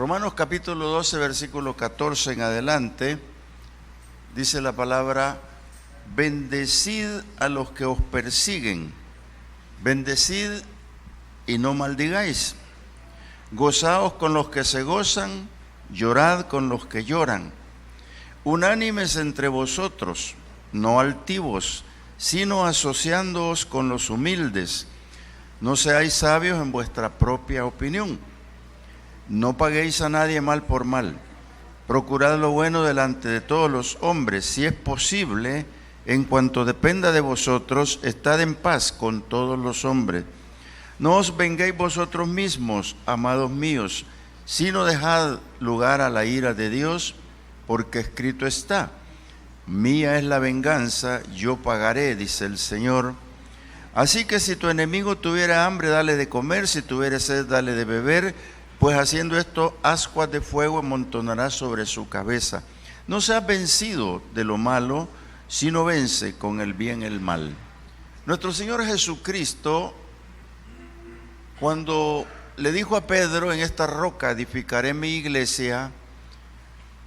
Romanos capítulo 12, versículo 14 en adelante, dice la palabra: bendecid a los que os persiguen, bendecid y no maldigáis, gozaos con los que se gozan, llorad con los que lloran, unánimes entre vosotros, no altivos, sino asociándoos con los humildes. No seáis sabios en vuestra propia opinión. No paguéis a nadie mal por mal. Procurad lo bueno delante de todos los hombres. Si es posible, en cuanto dependa de vosotros, estad en paz con todos los hombres. No os venguéis vosotros mismos, amados míos, sino dejad lugar a la ira de Dios, porque escrito está: mía es la venganza, yo pagaré, dice el Señor. Así que si tu enemigo tuviera hambre, dale de comer; si tuviera sed, dale de beber, pues haciendo esto, ascuas de fuego amontonarás sobre su cabeza. No seas vencido de lo malo, sino vence con el bien el mal. Nuestro Señor Jesucristo, cuando le dijo a Pedro: en esta roca edificaré mi iglesia,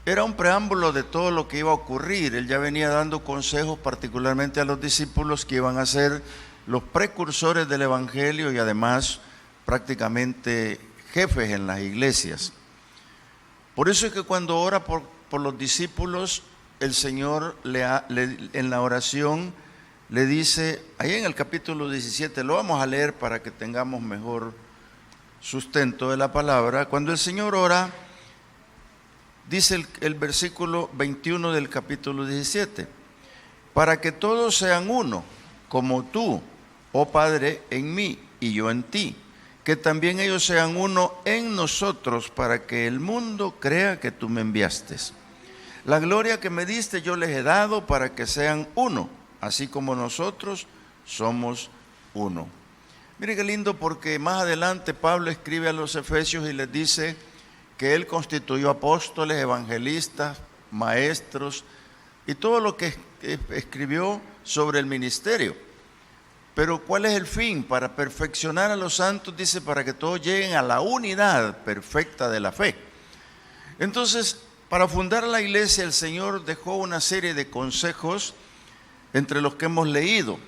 era un preámbulo de todo lo que iba a ocurrir. Él ya venía dando consejos particularmente a los discípulos que iban a ser los precursores del Evangelio y además prácticamente jefes en las iglesias. Por eso es que cuando ora por los discípulos, el Señor en la oración le dice, ahí en el capítulo 17, lo vamos a leer para que tengamos mejor sustento de la palabra. Cuando el Señor ora, dice el versículo 21 del capítulo 17, para que todos sean uno, como tú, oh Padre, en mí y yo en ti, que también ellos sean uno en nosotros, para que el mundo crea que tú me enviaste. La gloria que me diste yo les he dado, para que sean uno, así como nosotros somos uno. Mire qué lindo, porque más adelante Pablo escribe a los Efesios y les dice que él constituyó apóstoles, evangelistas, maestros y todo lo que escribió sobre el ministerio. Pero ¿cuál es el fin? Para perfeccionar a los santos, dice, para que todos lleguen a la unidad perfecta de la fe. Entonces, para fundar la iglesia, el Señor dejó una serie de consejos entre los que hemos leído.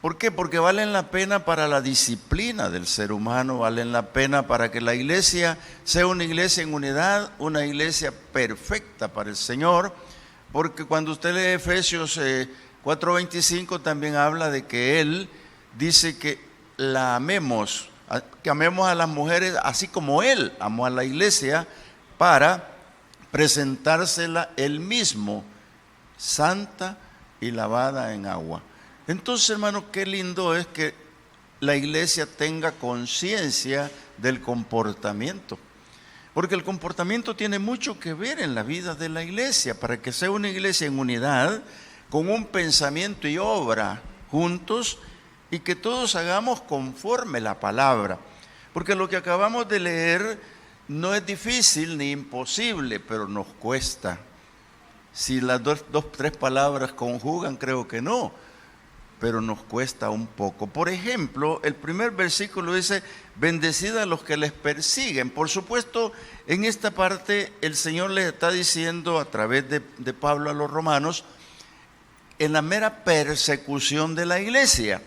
¿Por qué? Porque valen la pena para la disciplina del ser humano, valen la pena para que la iglesia sea una iglesia en unidad, una iglesia perfecta para el Señor, porque cuando usted lee Efesios 4:25 también habla de que Él dice que la amemos, que amemos a las mujeres así como Él amó a la iglesia, para presentársela Él mismo, santa y lavada en agua. Entonces, hermano, qué lindo es que la iglesia tenga conciencia del comportamiento, porque el comportamiento tiene mucho que ver en la vida de la iglesia. Para que sea una iglesia en unidad, con un pensamiento y obra juntos, y que todos hagamos conforme la palabra, porque lo que acabamos de leer no es difícil ni imposible, pero nos cuesta. Si las tres palabras conjugan, creo que no, pero nos cuesta un poco. Por ejemplo, el primer versículo dice: bendecid a los que les persiguen. Por supuesto, en esta parte el Señor les está diciendo a través de Pablo a los romanos, en la mera persecución de la iglesia.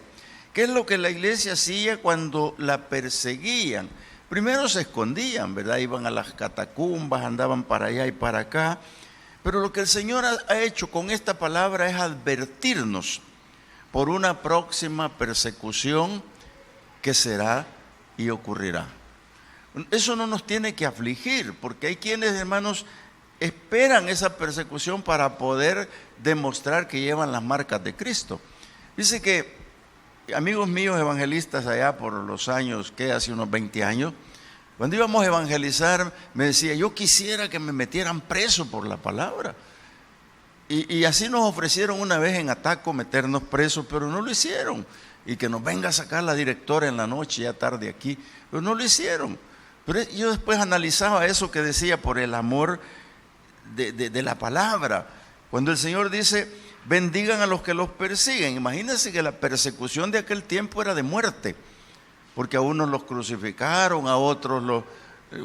¿Qué es lo que la iglesia hacía cuando la perseguían? Primero se escondían, ¿verdad? Iban a las catacumbas, andaban para allá y para acá. Pero lo que el Señor ha hecho con esta palabra es advertirnos por una próxima persecución que será y ocurrirá. Eso no nos tiene que afligir, porque hay quienes, hermanos, esperan esa persecución para poder demostrar que llevan las marcas de Cristo. Dice que amigos míos evangelistas allá por los años, hace unos 20 años, cuando íbamos a evangelizar, me decía: yo quisiera que me metieran preso por la palabra. Y así nos ofrecieron una vez en Ataco meternos presos, pero no lo hicieron. Y que nos venga a sacar la directora en la noche, ya tarde aquí, pero no lo hicieron. Pero yo después analizaba eso que decía, por el amor de la palabra. Cuando el Señor dice: bendigan a los que los persiguen. Imagínense que la persecución de aquel tiempo era de muerte, porque a unos los crucificaron, a otros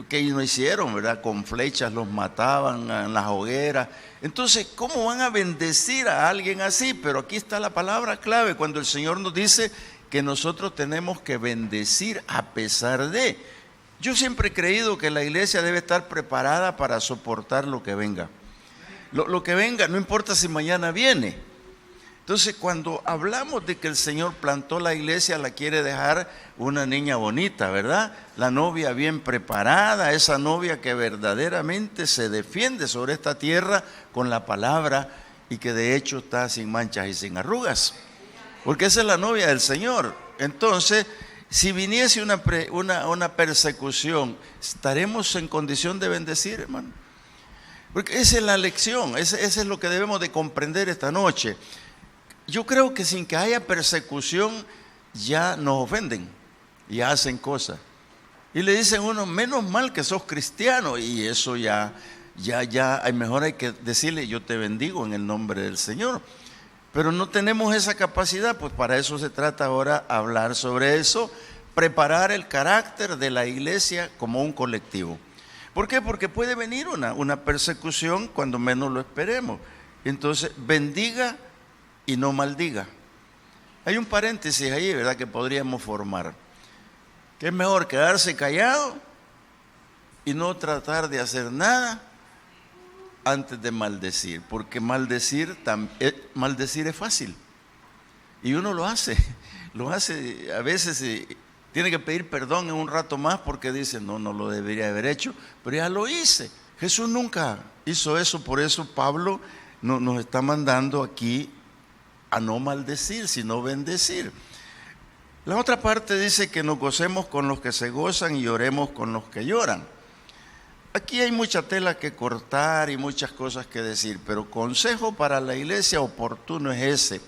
que no hicieron, ¿verdad? Con flechas los mataban en las hogueras. Entonces, ¿cómo van a bendecir a alguien así? Pero aquí está la palabra clave, cuando el Señor nos dice que nosotros tenemos que bendecir a pesar de. Yo siempre he creído que la iglesia debe estar preparada para soportar lo que venga. Lo que venga, no importa si mañana viene. Entonces, cuando hablamos de que el Señor plantó la iglesia, la quiere dejar una niña bonita, ¿verdad? La novia bien preparada, esa novia que verdaderamente se defiende sobre esta tierra con la palabra y que de hecho está sin manchas y sin arrugas. Porque esa es la novia del Señor. Entonces, si viniese una persecución, ¿estaremos en condición de bendecir, hermano? Porque esa es la lección, ese es lo que debemos de comprender esta noche. Yo creo que sin que haya persecución ya nos ofenden, ya hacen cosas. Y le dicen a uno, menos mal que sos cristiano, y eso ya, mejor hay que decirle, yo te bendigo en el nombre del Señor. Pero no tenemos esa capacidad, pues para eso se trata ahora hablar sobre eso, preparar el carácter de la iglesia como un colectivo. ¿Por qué? Porque puede venir una persecución cuando menos lo esperemos. Entonces, bendiga y no maldiga. Hay un paréntesis ahí, ¿verdad?, que podríamos formar. Que es mejor quedarse callado y no tratar de hacer nada antes de maldecir, porque maldecir es fácil. Y uno lo hace a veces tiene que pedir perdón en un rato más porque dice, no lo debería haber hecho, pero ya lo hice. Jesús nunca hizo eso, por eso Pablo nos está mandando aquí a no maldecir, sino bendecir. La otra parte dice que nos gocemos con los que se gozan y lloremos con los que lloran. Aquí hay mucha tela que cortar y muchas cosas que decir, pero consejo para la iglesia oportuno es ese.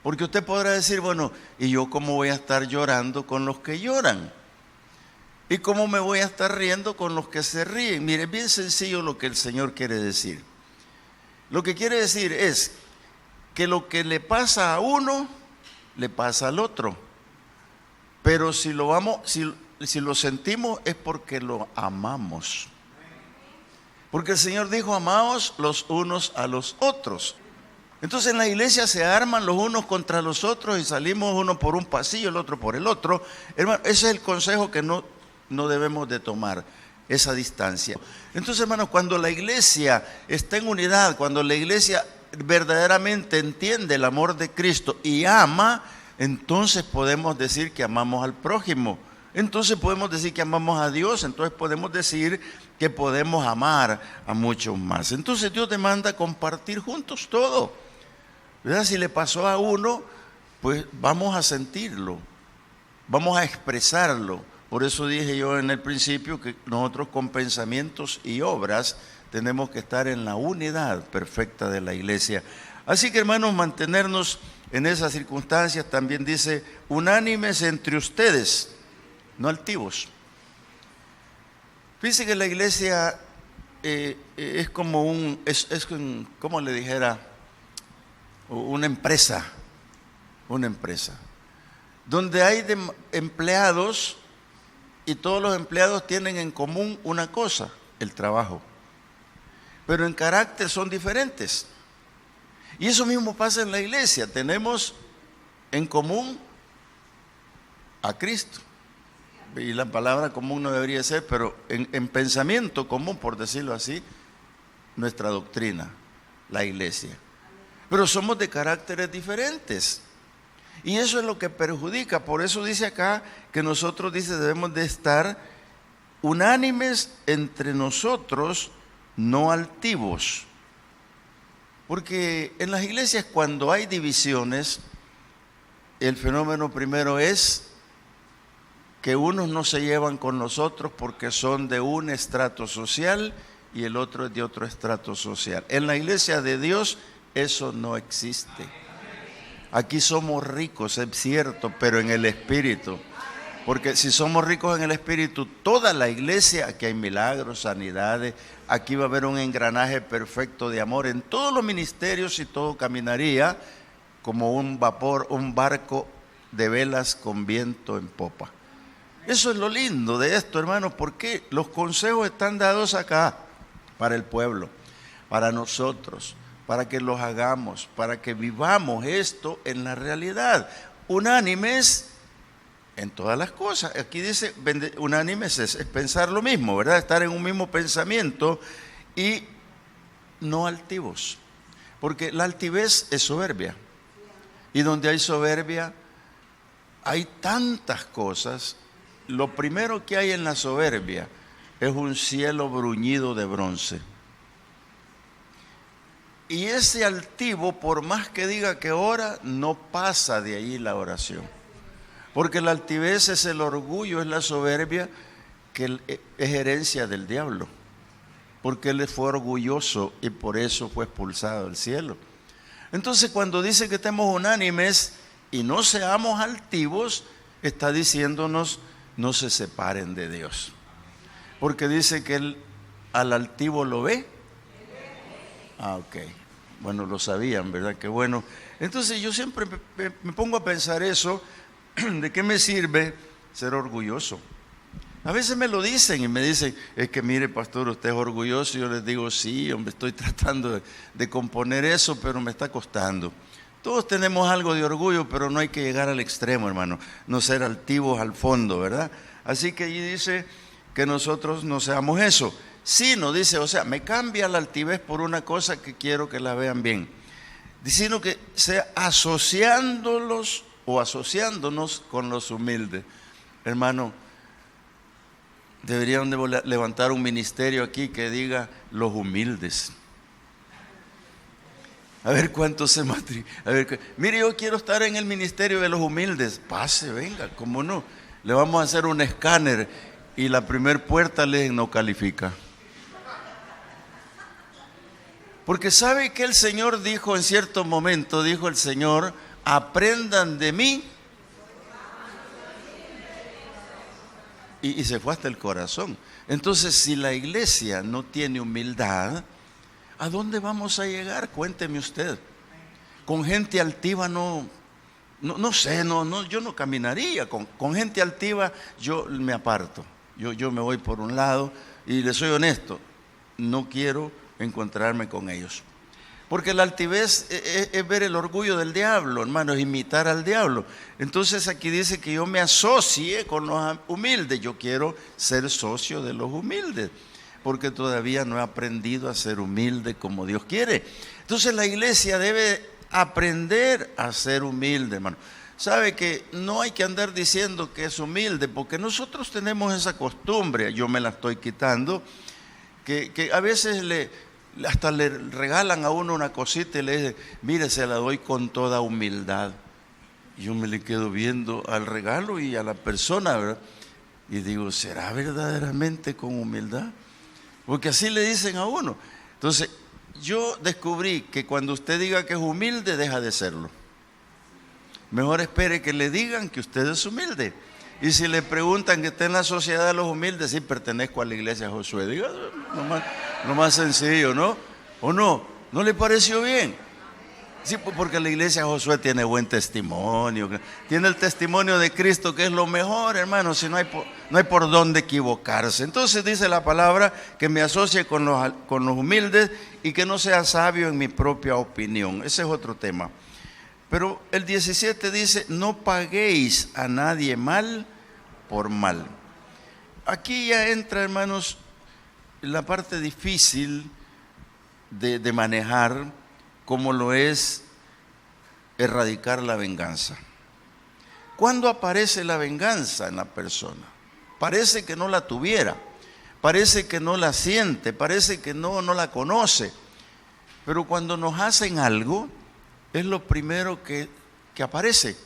Porque usted podrá decir, bueno, ¿y yo cómo voy a estar llorando con los que lloran? ¿Y cómo me voy a estar riendo con los que se ríen? Mire, es bien sencillo lo que el Señor quiere decir. Lo que quiere decir es que lo que le pasa a uno, le pasa al otro. Pero si lo sentimos es porque lo amamos. Porque el Señor dijo, amaos los unos a los otros. Entonces en la iglesia se arman los unos contra los otros y salimos uno por un pasillo, el otro por el otro. Hermano, ese es el consejo que no debemos de tomar, esa distancia. Entonces, hermanos, cuando la iglesia está en unidad, cuando la iglesia verdaderamente entiende el amor de Cristo y ama, entonces podemos decir que amamos al prójimo, entonces podemos decir que amamos a Dios, entonces podemos decir que podemos amar a muchos más. Entonces Dios demanda compartir juntos todo, ¿verdad? Si le pasó a uno, pues vamos a sentirlo, vamos a expresarlo. Por eso dije yo en el principio que nosotros con pensamientos y obras tenemos que estar en la unidad perfecta de la iglesia. Así que, hermanos, mantenernos en esas circunstancias. También dice, unánimes entre ustedes, no altivos. Fíjense que la iglesia es como como le dijera, una empresa, donde hay empleados y todos los empleados tienen en común una cosa, el trabajo. Pero en carácter son diferentes. Y eso mismo pasa en la iglesia. Tenemos en común a Cristo. Y la palabra común no debería ser, pero en pensamiento común, por decirlo así, nuestra doctrina, la iglesia. Pero somos de caracteres diferentes. Y eso es lo que perjudica. Por eso dice acá que nosotros, debemos de estar unánimes entre nosotros, no altivos. Porque en las iglesias cuando hay divisiones, el fenómeno primero es que unos no se llevan con los otros porque son de un estrato social y el otro es de otro estrato social. En la iglesia de Dios eso no existe. Aquí somos ricos, es cierto, pero en el espíritu. Porque si somos ricos en el espíritu, toda la iglesia, aquí hay milagros, sanidades, aquí va a haber un engranaje perfecto de amor en todos los ministerios y todo caminaría como un vapor, un barco de velas con viento en popa. Eso es lo lindo de esto, hermanos, porque los consejos están dados acá para el pueblo, para nosotros, para que los hagamos, para que vivamos esto en la realidad. Unánimes en todas las cosas. Aquí dice, unánimes es pensar lo mismo, ¿verdad? Estar en un mismo pensamiento y no altivos. Porque la altivez es soberbia. Y donde hay soberbia, hay tantas cosas. Lo primero que hay en la soberbia es un cielo bruñido de bronce. Y ese altivo, por más que diga que ora, no pasa de ahí la oración. Porque la altivez es el orgullo, es la soberbia, que es herencia del diablo. Porque él fue orgulloso y por eso fue expulsado del cielo. Entonces, cuando dice que estemos unánimes y no seamos altivos, está diciéndonos: no se separen de Dios. Porque dice que él al altivo lo ve. Ok. Bueno, lo sabían, ¿verdad? Qué bueno. Entonces yo siempre me pongo a pensar eso. ¿De qué me sirve ser orgulloso? A veces me lo dicen y me dicen: es que mire, pastor, usted es orgulloso. Y yo les digo: sí, hombre, estoy tratando de componer eso, pero me está costando. Todos tenemos algo de orgullo, pero no hay que llegar al extremo, hermano. No ser altivos al fondo, ¿verdad? Así que allí dice que nosotros no seamos eso. Sino, dice, o sea, me cambia la altivez por una cosa que quiero que la vean bien. Diciendo que sea asociándolos o asociándonos con los humildes. Hermano, deberían de levantar un ministerio aquí que diga los humildes. A ver cuántos se matriculan. Mire, yo quiero estar en el ministerio de los humildes. Pase, venga, ¿cómo no? Le vamos a hacer un escáner y la primer puerta no califica. Porque sabe que el Señor dijo en cierto momento, dijo el Señor: aprendan de mí. Y se fue hasta el corazón. Entonces, si la iglesia no tiene humildad, ¿a dónde vamos a llegar? Cuénteme usted. Con gente altiva no sé, yo no caminaría. Con gente altiva yo me aparto. Yo me voy por un lado y le soy honesto, no quiero encontrarme con ellos. Porque la altivez es ver el orgullo del diablo, hermano, es imitar al diablo. Entonces aquí dice que yo me asocie con los humildes. Yo quiero ser socio de los humildes, porque todavía no he aprendido a ser humilde como Dios quiere. Entonces la iglesia debe aprender a ser humilde, hermano. Sabe que no hay que andar diciendo que es humilde, porque nosotros tenemos esa costumbre, yo me la estoy quitando, que a veces hasta le regalan a uno una cosita y le dicen: mire, se la doy con toda humildad. Yo me le quedo viendo al regalo y a la persona, ¿verdad? Y digo: ¿será verdaderamente con humildad? Porque así le dicen a uno. Entonces, yo descubrí que cuando usted diga que es humilde, deja de serlo. Mejor espere que le digan que usted es humilde. Y si le preguntan que está en la sociedad de los humildes, sí, pertenezco a la iglesia Josué. Diga, lo más sencillo, ¿no? ¿O no? ¿No le pareció bien? Sí, porque la iglesia Josué tiene buen testimonio. Tiene el testimonio de Cristo, que es lo mejor, hermano. Si no hay por dónde equivocarse. Entonces dice la palabra que me asocie con los humildes y que no sea sabio en mi propia opinión. Ese es otro tema. Pero el 17 dice: no paguéis a nadie mal por mal. Aquí ya entra, hermanos, la parte difícil de manejar, como lo es erradicar la venganza. ¿Cuándo aparece la venganza en la persona? Parece que no la tuviera, parece que no la siente, parece que no la conoce. Pero cuando nos hacen algo, es lo primero que aparece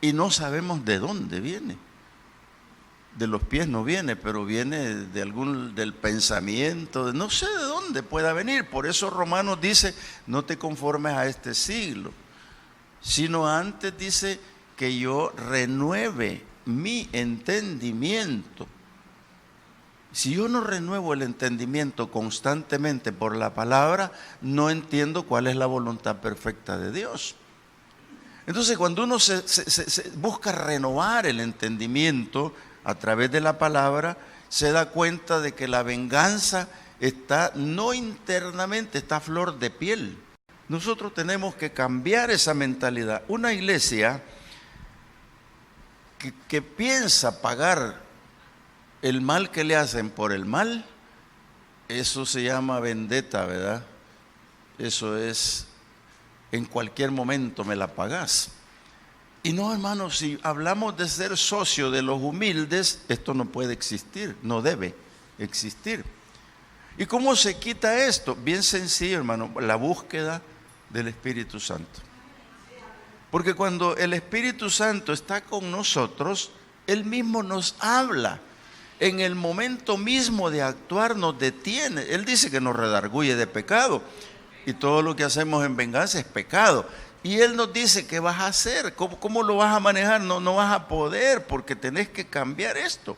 y no sabemos de dónde viene. De los pies no viene, pero viene del pensamiento, no sé de dónde pueda venir. Por eso Romanos dice: no te conformes a este siglo, sino antes dice que yo renueve mi entendimiento. Si yo no renuevo el entendimiento constantemente por la palabra, no entiendo cuál es la voluntad perfecta de Dios. Entonces, cuando uno se busca renovar el entendimiento, a través de la palabra, se da cuenta de que la venganza está no internamente, está a flor de piel. Nosotros tenemos que cambiar esa mentalidad. Una iglesia que piensa pagar el mal que le hacen por el mal, eso se llama vendetta, ¿verdad? Eso es, en cualquier momento me la pagás. Y no, hermanos, si hablamos de ser socio de los humildes, esto no puede existir, no debe existir. ¿Y cómo se quita esto? Bien sencillo, hermano, la búsqueda del Espíritu Santo. Porque cuando el Espíritu Santo está con nosotros, Él mismo nos habla. En el momento mismo de actuar nos detiene. Él dice que nos redarguye de pecado. Y todo lo que hacemos en venganza es pecado. Y Él nos dice, ¿qué vas a hacer? ¿Cómo lo vas a manejar? No vas a poder, porque tenés que cambiar esto.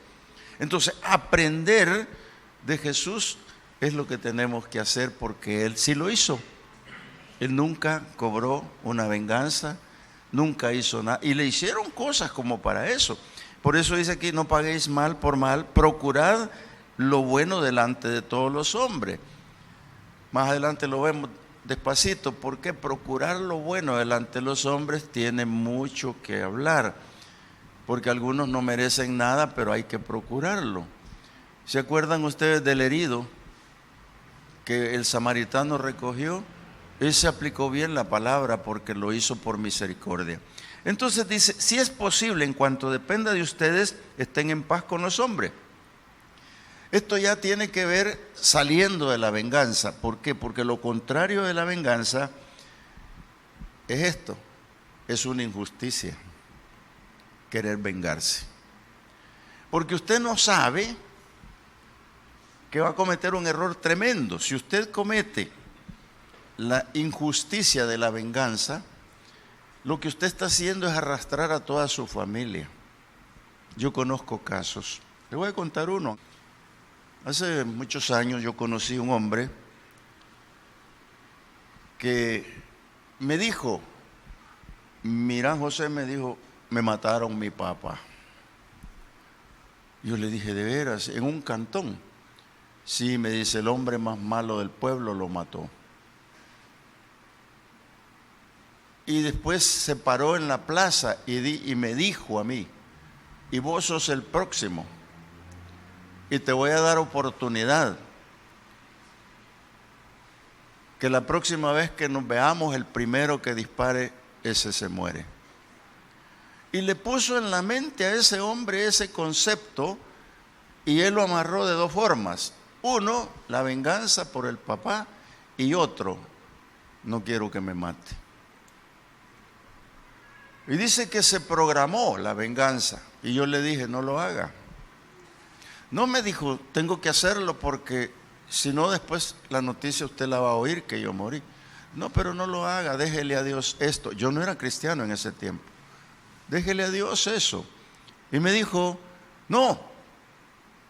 Entonces, aprender de Jesús es lo que tenemos que hacer, porque Él sí lo hizo. Él nunca cobró una venganza, nunca hizo nada. Y le hicieron cosas como para eso. Por eso dice aquí, no paguéis mal por mal, procurad lo bueno delante de todos los hombres. Más adelante lo vemos despacito, porque procurar lo bueno delante de los hombres tiene mucho que hablar, porque algunos no merecen nada, pero hay que procurarlo. ¿Se acuerdan ustedes del herido que el samaritano recogió? Él se aplicó bien la palabra porque lo hizo por misericordia. Entonces dice, si es posible, en cuanto dependa de ustedes, estén en paz con los hombres. Esto ya tiene que ver saliendo de la venganza. ¿Por qué? Porque lo contrario de la venganza es esto, es una injusticia, querer vengarse. Porque usted no sabe que va a cometer un error tremendo. Si usted comete la injusticia de la venganza, lo que usted está haciendo es arrastrar a toda su familia. Yo conozco casos. Le voy a contar uno. Hace muchos años yo conocí a un hombre que me dijo, mira, José, me dijo, me mataron mi papá. Yo le dije, ¿de veras? ¿En un cantón? Sí, me dice, el hombre más malo del pueblo lo mató. Y después se paró en la plaza y me dijo a mí, y vos sos el próximo, y te voy a dar oportunidad, que la próxima vez que nos veamos, el primero que dispare, ese se muere. Y le puso en la mente a ese hombre ese concepto, y él lo amarró de dos formas. Uno, la venganza por el papá, y otro, no quiero que me mate. Y dice que se programó la venganza. Y yo le dije, no lo haga. No, me dijo, tengo que hacerlo porque si no después la noticia usted la va a oír que yo morí. No, pero no lo haga, déjele a Dios esto. Yo no era cristiano en ese tiempo. Déjele a Dios eso. Y me dijo, no,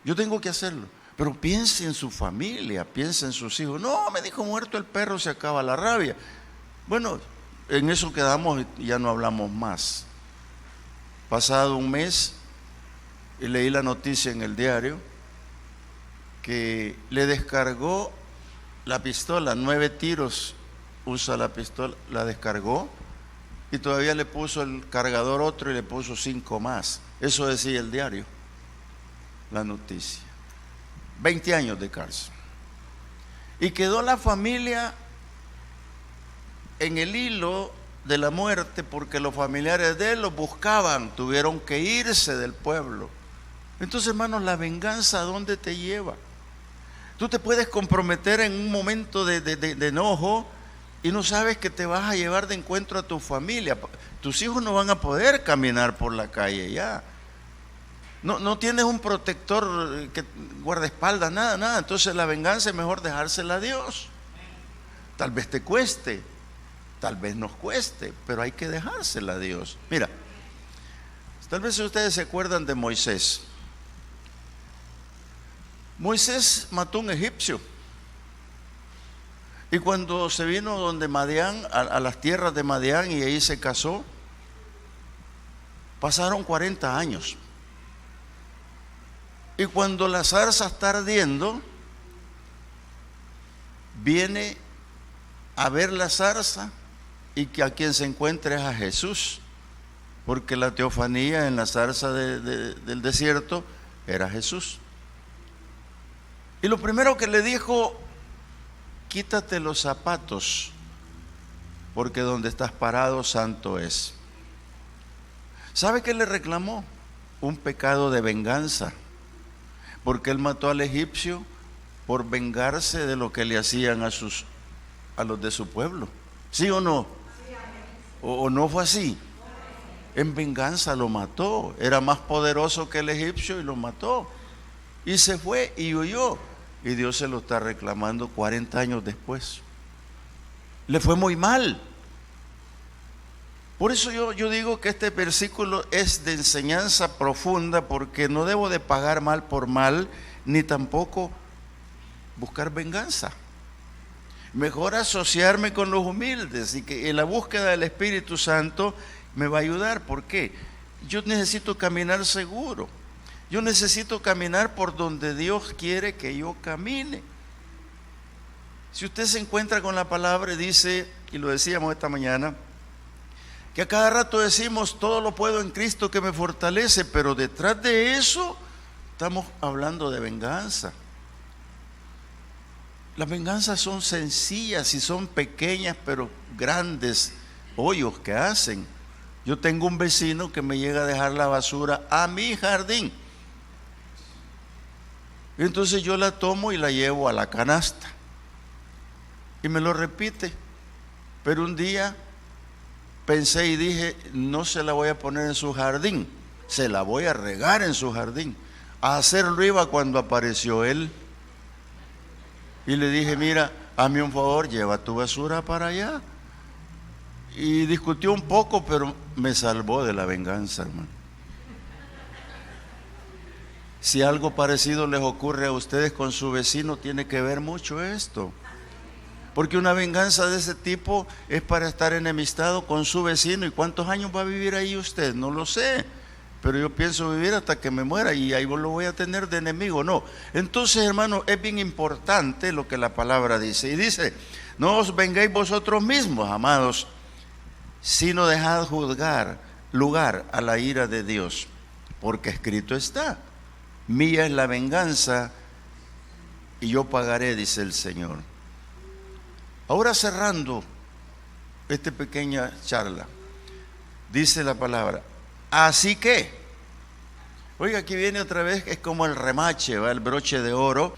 yo tengo que hacerlo. Pero piense en su familia, piense en sus hijos. No, me dijo, muerto el perro se acaba la rabia. Bueno, en eso quedamos y ya no hablamos más. Pasado un mes, y leí la noticia en el diario que le descargó la pistola, 9 tiros usa la pistola, la descargó y todavía le puso el cargador otro y le puso 5 más. Eso decía el diario, la noticia. 20 años de cárcel. Y quedó la familia en el hilo de la muerte porque los familiares de él los buscaban, tuvieron que irse del pueblo. Entonces, hermanos, la venganza, ¿a dónde te lleva? Tú te puedes comprometer en un momento de enojo y no sabes que te vas a llevar de encuentro a tu familia. Tus hijos no van a poder caminar por la calle ya. No tienes un protector que guardaespaldas, nada. Entonces la venganza es mejor dejársela a Dios. Tal vez te cueste, tal vez nos cueste, pero hay que dejársela a Dios. Mira, tal vez ustedes se acuerdan de Moisés. Moisés mató a un egipcio. Y cuando se vino donde Madián, a las tierras de Madián, y ahí se casó, pasaron 40 años. Y cuando la zarza está ardiendo, viene a ver la zarza y que a quien se encuentra es a Jesús, porque la teofanía en la zarza del desierto era Jesús. Y lo primero que le dijo: quítate los zapatos, porque donde estás parado santo es. ¿Sabe qué le reclamó? Un pecado de venganza, porque él mató al egipcio por vengarse de lo que le hacían a los de su pueblo. ¿Sí o no? ¿O no fue así? En venganza lo mató. Era más poderoso que el egipcio y lo mató. Y se fue y huyó. Y Dios se lo está reclamando 40 años después. Le fue muy mal. Por eso yo digo que este versículo es de enseñanza profunda, porque no debo de pagar mal por mal, ni tampoco buscar venganza. Mejor asociarme con los humildes, y que en la búsqueda del Espíritu Santo me va a ayudar. ¿Por qué? Yo necesito caminar seguro. Yo necesito caminar por donde Dios quiere que yo camine. Si usted se encuentra con la palabra, dice, y lo decíamos esta mañana, que a cada rato decimos todo lo puedo en Cristo que me fortalece, pero detrás de eso estamos hablando de venganza. Las venganzas son sencillas y son pequeñas, pero grandes hoyos que hacen. Yo tengo un vecino que me llega a dejar la basura a mi jardín. Entonces yo la tomo y la llevo a la canasta. Y me lo repite. Pero un día pensé y dije, no se la voy a poner en su jardín, se la voy a regar en su jardín. A hacerlo iba cuando apareció él. Y le dije, mira, hazme un favor, lleva tu basura para allá. Y discutió un poco, pero me salvó de la venganza, hermano. Si algo parecido les ocurre a ustedes con su vecino, tiene que ver mucho esto. Porque una venganza de ese tipo es para estar enemistado con su vecino. ¿Y cuántos años va a vivir ahí usted? No lo sé. Pero yo pienso vivir hasta que me muera y ahí lo voy a tener de enemigo. No. Entonces, hermano, es bien importante lo que la palabra dice. Y dice, no os vengáis vosotros mismos, amados, sino dejad juzgar lugar a la ira de Dios. Porque escrito está, mía es la venganza y yo pagaré, dice el Señor. Ahora, cerrando esta pequeña charla, dice la palabra, así que, oiga, aquí viene otra vez, es como el remache, ¿va? El broche de oro.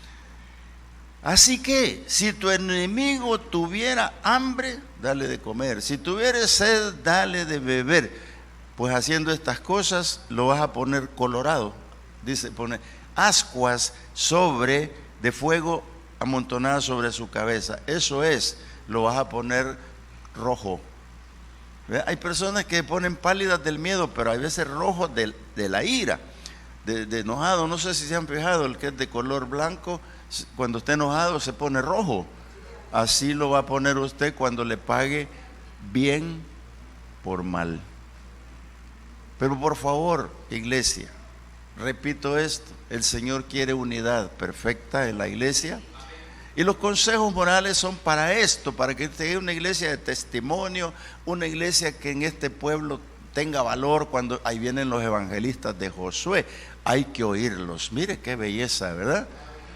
Así que, si tu enemigo tuviera hambre, dale de comer. Si tuviera sed, dale de beber. Pues haciendo estas cosas, lo vas a poner colorado. Dice, pone ascuas de fuego amontonadas sobre su cabeza. Eso es, lo vas a poner rojo. ¿Ve? Hay personas que ponen pálidas del miedo, pero hay veces rojos de la ira, de enojado. No sé si se han fijado, el que es de color blanco, cuando está enojado se pone rojo. Así lo va a poner usted cuando le pague bien por mal. Pero por favor, iglesia, repito esto, el Señor quiere unidad perfecta en la iglesia. Y los consejos morales son para esto, para que tenga una iglesia de testimonio, una iglesia que en este pueblo tenga valor. Cuando ahí vienen los evangelistas de Josué, hay que oírlos. Mire qué belleza, ¿verdad?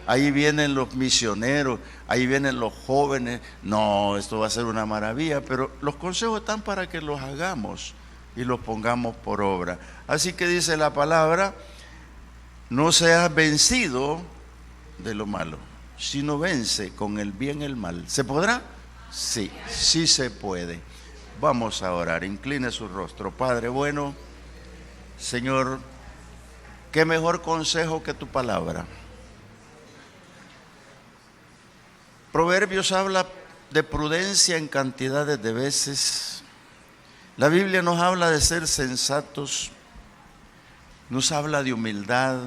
Ahí vienen los misioneros, ahí vienen los jóvenes. No, esto va a ser una maravilla, pero los consejos están para que los hagamos y los pongamos por obra. Así que dice la palabra, no seas vencido de lo malo, sino vence con el bien el mal. ¿Se podrá? Sí, sí se puede. Vamos a orar. Incline su rostro. Padre bueno, Señor, qué mejor consejo que tu palabra. Proverbios habla de prudencia en cantidades de veces. La Biblia nos habla de ser sensatos, nos habla de humildad.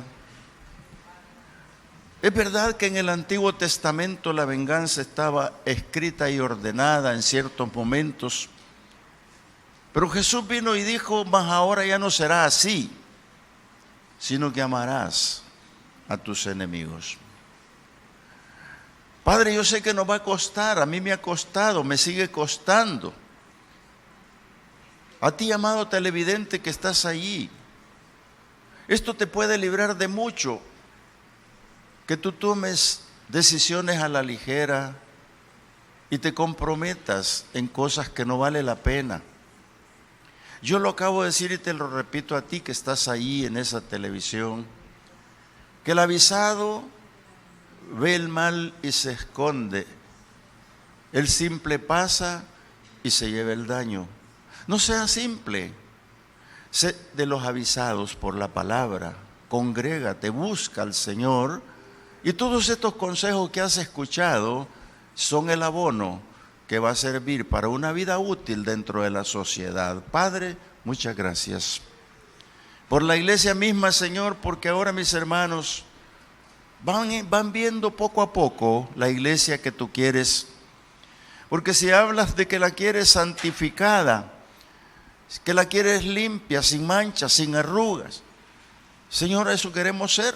Es verdad que en el Antiguo Testamento la venganza estaba escrita y ordenada en ciertos momentos, pero Jesús vino y dijo, mas ahora ya no será así, sino que amarás a tus enemigos. Padre, yo sé que nos va a costar, a mí me ha costado, me sigue costando. A ti, amado televidente que estás allí, esto te puede librar de mucho, que tú tomes decisiones a la ligera y te comprometas en cosas que no vale la pena. Yo lo acabo de decir y te lo repito a ti que estás ahí en esa televisión, que el avisado ve el mal y se esconde, el simple pasa y se lleva el daño. No seas simple, sé de los avisados por la palabra, congrégate, busca al Señor, y todos estos consejos que has escuchado son el abono que va a servir para una vida útil dentro de la sociedad. Padre, muchas gracias por la iglesia misma, Señor, porque ahora mis hermanos van viendo poco a poco la iglesia que tú quieres. Porque si hablas de que la quieres santificada, que la quieres limpia, sin manchas, sin arrugas, Señor, eso queremos ser.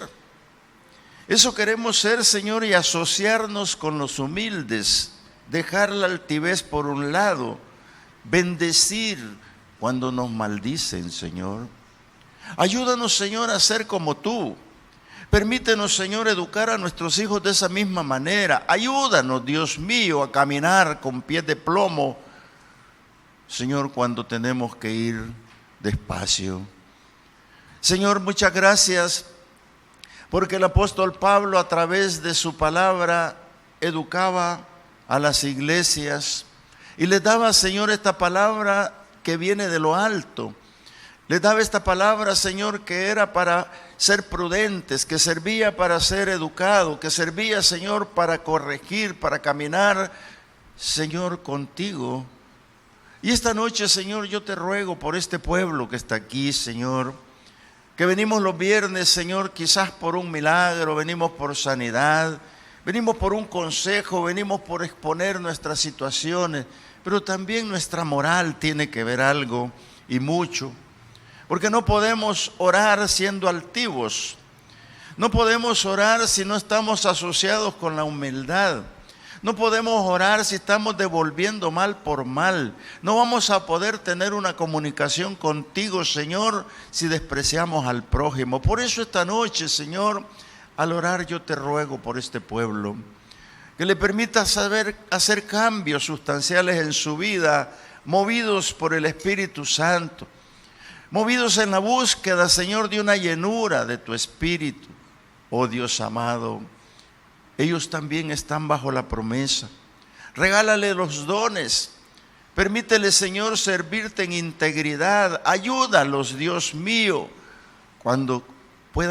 Eso queremos ser, Señor, y asociarnos con los humildes, dejar la altivez por un lado, bendecir cuando nos maldicen, Señor. Ayúdanos, Señor, a ser como tú. Permítenos, Señor, educar a nuestros hijos de esa misma manera. Ayúdanos, Dios mío, a caminar con pies de plomo, Señor, cuando tenemos que ir despacio. Señor, muchas gracias, porque el apóstol Pablo, a través de su palabra, educaba a las iglesias y les daba, Señor, esta palabra que viene de lo alto. Les daba esta palabra, Señor, que era para ser prudentes, que servía para ser educado, que servía, Señor, para corregir, para caminar, Señor, contigo. Y esta noche, Señor, yo te ruego por este pueblo que está aquí, Señor, que venimos los viernes, Señor, quizás por un milagro, venimos por sanidad, venimos por un consejo, venimos por exponer nuestras situaciones, pero también nuestra moral tiene que ver algo y mucho, porque no podemos orar siendo altivos, no podemos orar si no estamos asociados con la humildad. No podemos orar si estamos devolviendo mal por mal. No vamos a poder tener una comunicación contigo, Señor, si despreciamos al prójimo. Por eso esta noche, Señor, al orar yo te ruego por este pueblo, que le permitas saber hacer cambios sustanciales en su vida, movidos por el Espíritu Santo, movidos en la búsqueda, Señor, de una llenura de tu Espíritu. Oh Dios amado, ellos también están bajo la promesa. Regálale los dones. Permítele, Señor, servirte en integridad. Ayúdalos, Dios mío, cuando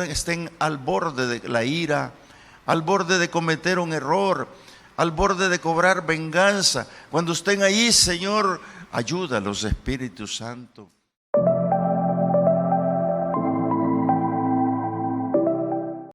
estén al borde de la ira, al borde de cometer un error, al borde de cobrar venganza. Cuando estén ahí, Señor, ayúdalos, Espíritu Santo.